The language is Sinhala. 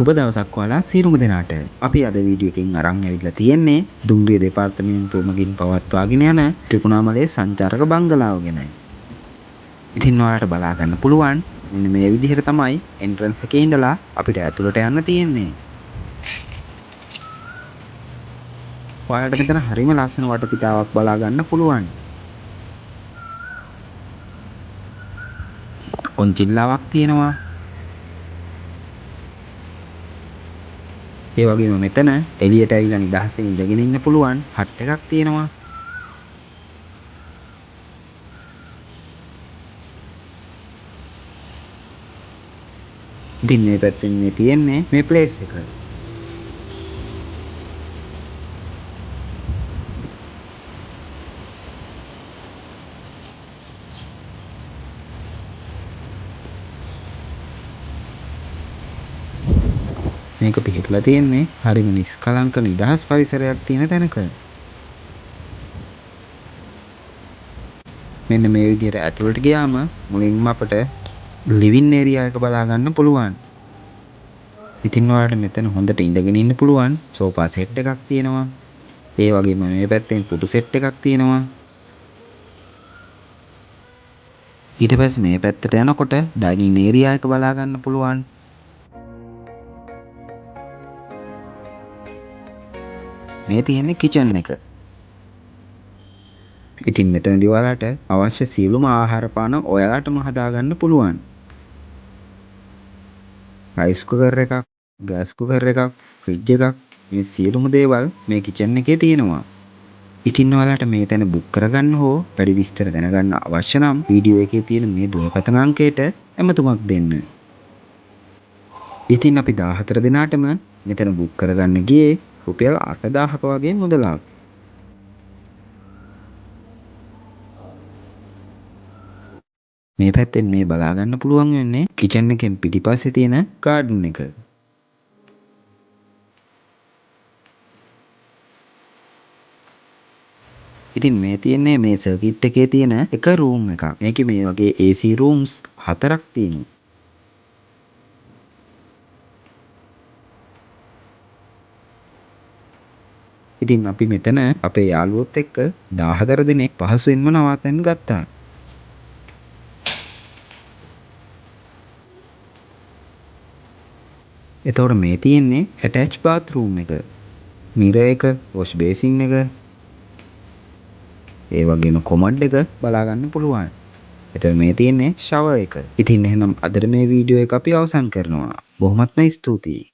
සුබ දවසක් ඔයාලා සියලුම දෙනාට. අපි අද වීඩියෝ එකකින් අරන් ඇවිල්ලා තියෙන්නේ දුම්රිය දෙපාර්තමේන්තුව මගින් පවත්වාගෙන යන ත්‍රිකුණාමලයේ සංචාරක බංගලාව ගැනයි. ඉතින් ඔයාලට බලා ගන්න පුළුවන් මෙන්න මේ විදිහට තමයි එන්ට්‍රන්ස් එකේ ඉඳලා අපිට ඇතුළට යන්න තියෙන්නේ. ඔයාලට මෙතන හරිම ලස්සන වටපිටාවක් බලා ගන්න පුළුවන්. ඔන්චිල්ලාවක් තියෙනවා. ඒ වගේම මෙතන එළියට ඇවිල්ලා නිදහසේ ඉඳගෙන ඉන්න පුළුවන් හට් එකක් තියෙනවා. ඉතින් මේ පැත්තෙන් මේ තියෙන්නේ මේ ප්ලේස් එක. මේක පිහිටලා තියෙන්නේ හරිම නිස්කලංක නිදහස් පරිසරයක් තියෙන තැනක. මෙන්න මේ විදිහට ඇතුළට ගියාම මුලින්ම අපට ලිවිං ඒරියා එක බලා ගන්න පුළුවන්. ඉතින් ඔයාලට මෙතන හොඳට ඉඳගෙන ඉන්න පුළුවන් සෝෆා සෙට් එකක් තියෙනවා. ඒ වගේම මේ පැත්තෙන් පුටු සෙට් එකක් තියෙනවා. ඊට පස්සේ මේ පැත්තට යනකොට ඩයිනින් ඒරියා එක බලා ගන්න පුළුවන්. මේ තියෙන්නේ කිචන් එක. ඉතින් මෙතනදී ඔයාලට අවශ්‍ය සියලුම ආහාර පාන ඔයාලටම හදාගන්න පුළුවන්. රයිස් කුකර් එකක්, ගෑස් කුකර් එකක්, ෆ්‍රිජ් එකක් මේ සියලුම දේවල් මේ කිචන් එකේ තියෙනවා. ඉතින් ඔයාලට මේ තැන බුක් කරගන්න හෝ වැඩි විස්තර දැනගන්න අවශ්‍ය නම් වීඩියෝ එකේ තියෙන මේ දුරකථන අංකයට ඇමතුමක් දෙන්න. ඉතින් අපි 14 දිනාටම මෙතන බුක් කරගන්න ගියේ රුපියල් 8000ක වගේ මුදලක්. මේ පැත්තෙන් මේ බලා ගන්න පුළුවන් වෙන්නේ කිචන් එකෙන් පිටිපස්සේ තියෙන ගාඩන් එක. ඉතින් මේ තියෙන්නේ මේ සර්කිට් එකේ තියෙන එක රූම් එකක්. මේකේ මේ වගේ AC rooms 4ක් තියෙනවා. ඉතින් අපි මෙතන අපේ යාළුවොත් එක්ක 14 දිනක් පහසුවෙන්ම නවාතැන් ගත්තා. එතකොට මේ තියෙන්නේ ඇටච් බාත්රූම් එක. මිරර් එක, වොෂ් බේසින් එක, ඒ වගේම කොමඩ් එක බලා ගන්න පුළුවන්. එතකොට මේ තියෙන්නේ ෂවර් එක. ඉතින් එහෙනම් අදට මේ වීඩියෝ එක අපි අවසන් කරනවා. බොහොමත්ම ස්තුතියි.